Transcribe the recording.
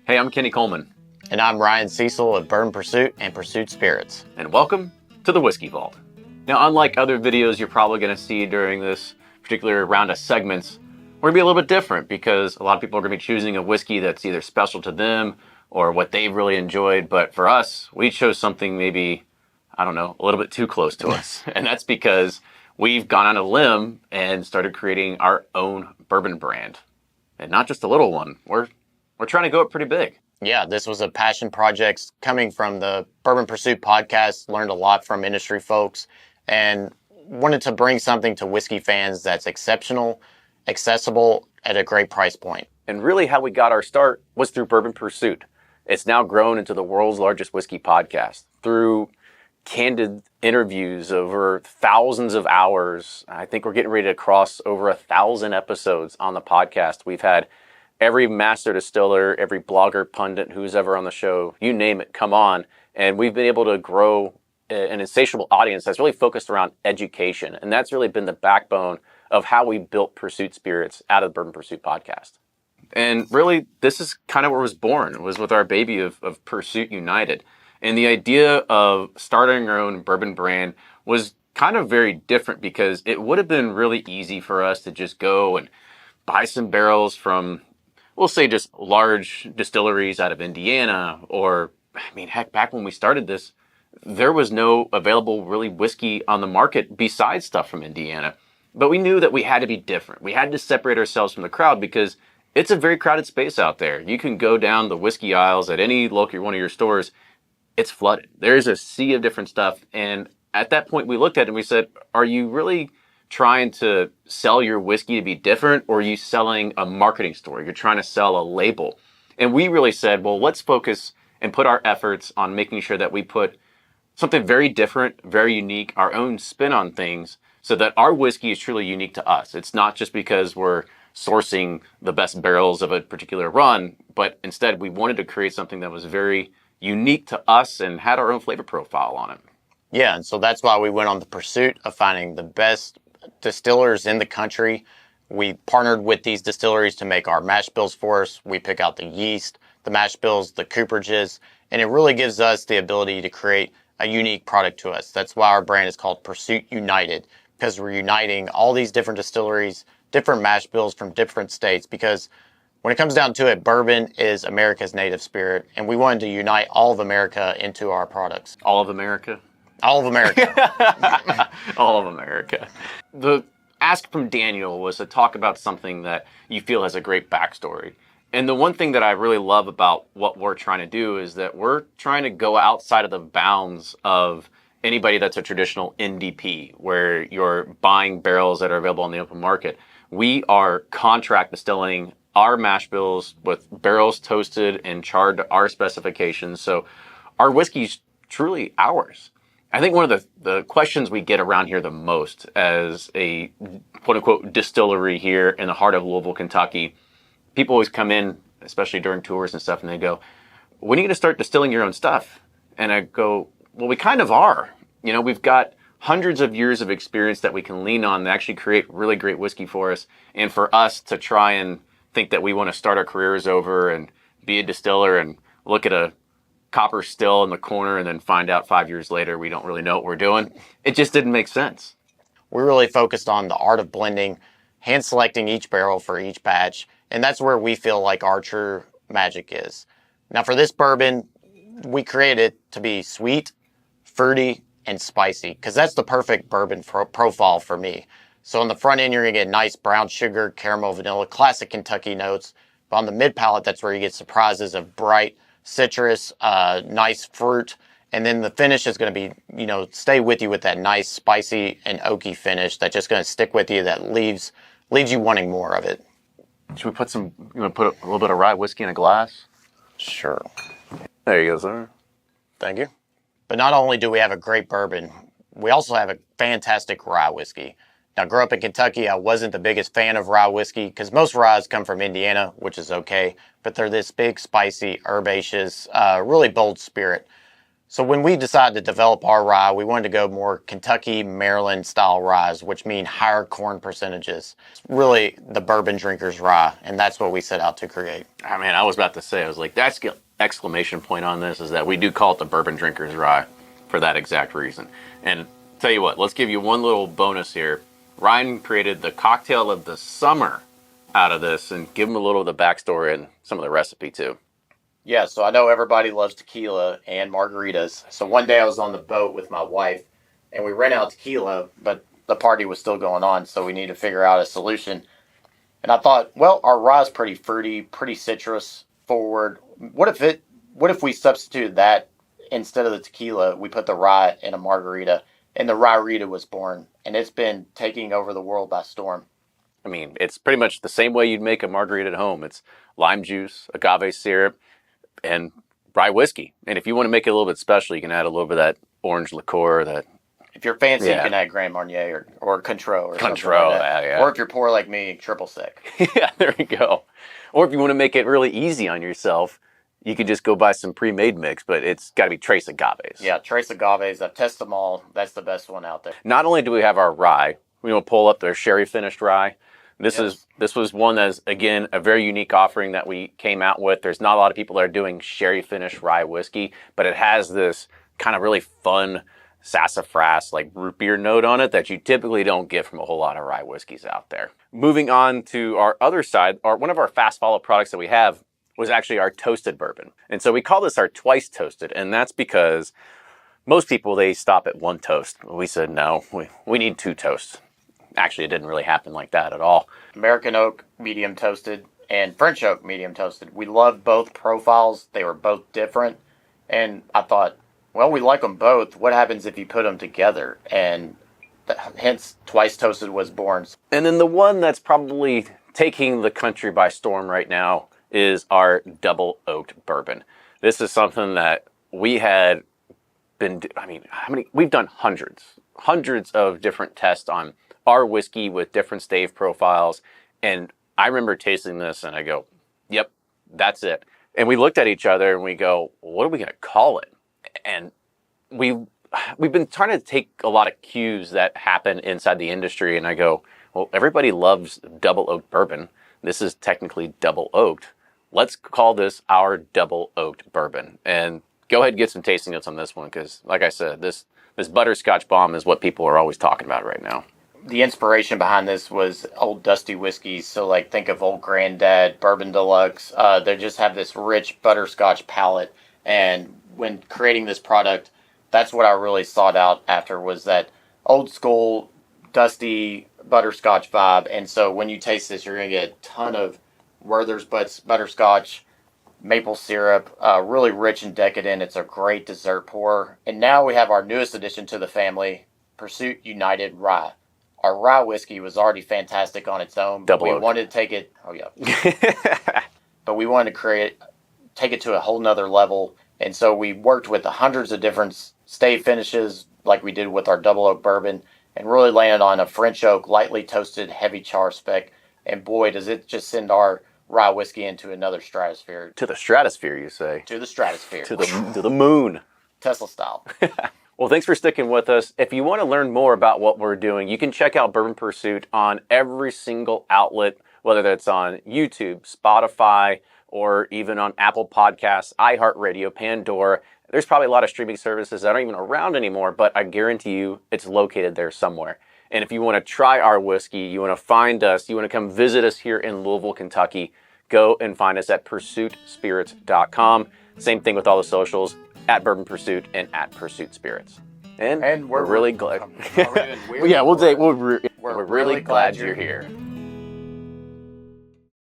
Hey, I'm Kenny Coleman. And I'm Ryan Cecil of Bourbon Pursuit and Pursuit Spirits. And welcome to the Whiskey Vault. Now, unlike other videos you're probably going to see during this particular round of segments, we're going to be a little bit different because a lot of people are going to be choosing a whiskey that's either special to them or what they've really enjoyed. But for us, we chose something maybe, a little bit too close to us. And that's because we've gone on a limb and started creating our own bourbon brand. And not just a little one. We're trying to go up pretty big. Yeah, this was a passion project coming from the Bourbon Pursuit podcast. Learned a lot from industry folks and wanted to bring something to whiskey fans that's exceptional, accessible, at a great price point. And really how we got our start was through Bourbon Pursuit. It's now grown into the world's largest whiskey podcast through candid interviews over thousands of hours. I think we're getting ready to cross over 1,000 episodes on the podcast. We've had every master distiller, every blogger, pundit who's ever on the show, you name it, come on. And we've been able to grow an insatiable audience that's really focused around education. And that's really been the backbone of how we built Pursuit Spirits out of the Bourbon Pursuit podcast. And really, this is kind of where it was born. It was with our baby of Pursuit United. And the idea of starting our own bourbon brand was kind of very different because it would have been really easy for us to just go and buy some barrels from, we'll say, just large distilleries out of Indiana. Or, heck, back when we started this, there was no available really whiskey on the market besides stuff from Indiana. But we knew that we had to be different. We had to separate ourselves from the crowd because it's a very crowded space out there. You can go down the whiskey aisles at any local one of your stores. It's flooded. There's a sea of different stuff. And at that point, we looked at it and we said, are you really trying to sell your whiskey to be different, or are you selling a marketing story? You're trying to sell a label. And we really said, well, let's focus and put our efforts on making sure that we put something very different, very unique, our own spin on things, so that our whiskey is truly unique to us. It's not just because we're sourcing the best barrels of a particular run, but instead we wanted to create something that was very unique to us and had our own flavor profile on it. Yeah, and so that's why we went on the pursuit of finding the best distillers in the country. We partnered with these distilleries to make our mash bills for us. We pick out the yeast, the mash bills, the cooperages, and it really gives us the ability to create a unique product to us. That's why our brand is called Pursuit United, because we're uniting all these different distilleries, different mash bills from different states, because when it comes down to it, bourbon is America's native spirit, and we wanted to unite all of America into our products. All of America? All of America. All of America. The ask from Daniel was to talk about something that you feel has a great backstory. And the one thing that I really love about what we're trying to do is that we're trying to go outside of the bounds of anybody that's a traditional NDP, where you're buying barrels that are available on the open market. We are contract distilling our mash bills with barrels toasted and charred to our specifications. So our whiskey's truly ours. I think one of the questions we get around here the most as a quote-unquote distillery here in the heart of Louisville, Kentucky, people always come in, especially during tours and stuff, and they go, when are you going to start distilling your own stuff? And I go, well, we kind of are. We've got hundreds of years of experience that we can lean on to actually create really great whiskey for us. And for us to try and think that we want to start our careers over and be a distiller and look at a copper still in the corner and then find out 5 years later we don't really know what we're doing, it just didn't make sense. We really focused on the art of blending, hand selecting each barrel for each batch, and that's where we feel like our true magic is. Now for this bourbon, we created it to be sweet, fruity, and spicy, because that's the perfect bourbon profile for me. So on the front end, you're going to get nice brown sugar, caramel, vanilla, classic Kentucky notes. But on the mid palate, that's where you get surprises of bright citrus, nice fruit. And then the finish is going to be, stay with you with that nice spicy and oaky finish that's just going to stick with you, that leaves you wanting more of it. Should we put a little bit of rye whiskey in a glass? Sure. There you go, sir. Thank you. But not only do we have a great bourbon, we also have a fantastic rye whiskey. Now, growing up in Kentucky, I wasn't the biggest fan of rye whiskey because most ryes come from Indiana, which is okay, but they're this big, spicy, herbaceous, really bold spirit. So when we decided to develop our rye, we wanted to go more Kentucky, Maryland style ryes, which mean higher corn percentages. It's really the bourbon drinker's rye, and that's what we set out to create. I mean, I was about to say, I was like, that's exclamation point on this is that we do call it the bourbon drinker's rye for that exact reason. And tell you what, let's give you one little bonus here. Ryan created the cocktail of the summer out of this, and give him a little of the backstory and some of the recipe too. Yeah, so I know everybody loves tequila and margaritas. So one day I was on the boat with my wife, and we ran out of tequila, but the party was still going on, so we needed to figure out a solution. And I thought, well, our rye is pretty fruity, pretty citrus forward. What if we substituted that instead of the tequila? We put the rye in a margarita, and the Rye-Rita was born, and it's been taking over the world by storm. I mean, it's pretty much the same way you'd make a margarita at home. It's lime juice, agave syrup, and rye whiskey. And if you want to make it a little bit special, you can add a little bit of that orange liqueur. That if you're fancy, you can add Grand Marnier or Cointreau or something Cointreau, like that. yeah. Or if you're poor like me, triple sec. Yeah, there you go. Or if you want to make it really easy on yourself, you could just go buy some pre-made mix, but it's got to be Trace agaves. Yeah, Trace agaves. I've tested them all. That's the best one out there. Not only do we have our rye, we want to pull up their sherry finished rye. This was one that's, again, a very unique offering that we came out with. There's not a lot of people that are doing sherry finished rye whiskey, but it has this kind of really fun sassafras, like root beer note on it that you typically don't get from a whole lot of rye whiskeys out there. Moving on to our other side, one of our fast follow products that we have was actually our toasted bourbon. And so we call this our twice toasted, and that's because most people, they stop at one toast. We said, no, we need 2 toasts. Actually, it didn't really happen like that at all. American oak medium toasted and French oak medium toasted. We loved both profiles. They were both different. And I thought, well, we like them both. What happens if you put them together? And hence, Twice Toasted was born. And then the one that's probably taking the country by storm right now is our double oaked bourbon. This is something that we had been, we've done hundreds of different tests on our whiskey with different stave profiles. And I remember tasting this and I go, yep, that's it. And we looked at each other and we go, what are we going to call it? And we've been trying to take a lot of cues that happen inside the industry. And I go, well, everybody loves double oaked bourbon. This is technically double oaked. Let's call this our double oaked bourbon. And go ahead and get some tasting notes on this one. Because like I said, this butterscotch bomb is what people are always talking about right now. The inspiration behind this was old dusty whiskeys. So like think of Old Granddad, Bourbon Deluxe. They just have this rich butterscotch palate. And when creating this product, that's what I really sought out after, was that old school dusty butterscotch vibe. And so when you taste this, you're going to get a ton of Werther's butterscotch, maple syrup, really rich and decadent. It's a great dessert pour. And now we have our newest addition to the family, Pursuit United Rye. Our rye whiskey was already fantastic on its own. Double we oak. wanted to take it, but we wanted to take it to a whole nother level. And so we worked with hundreds of different stave finishes like we did with our double oak bourbon, and really landed on a French oak, lightly toasted, heavy char spec. And boy, does it just send our rye whiskey into another stratosphere. To the stratosphere, you say? To the stratosphere. To the moon. Tesla style. Well, thanks for sticking with us. If you want to learn more about what we're doing, you can check out Bourbon Pursuit on every single outlet, whether that's on YouTube, Spotify, or even on Apple Podcasts, iHeartRadio, Pandora. There's probably a lot of streaming services that aren't even around anymore, but I guarantee you it's located there somewhere. And if you want to try our whiskey, you want to find us, you want to come visit us here in Louisville, Kentucky, go and find us at pursuitspirits.com. Same thing with all the socials, at Bourbon Pursuit and at Pursuit Spirits. And we're really glad. We're really glad you're here.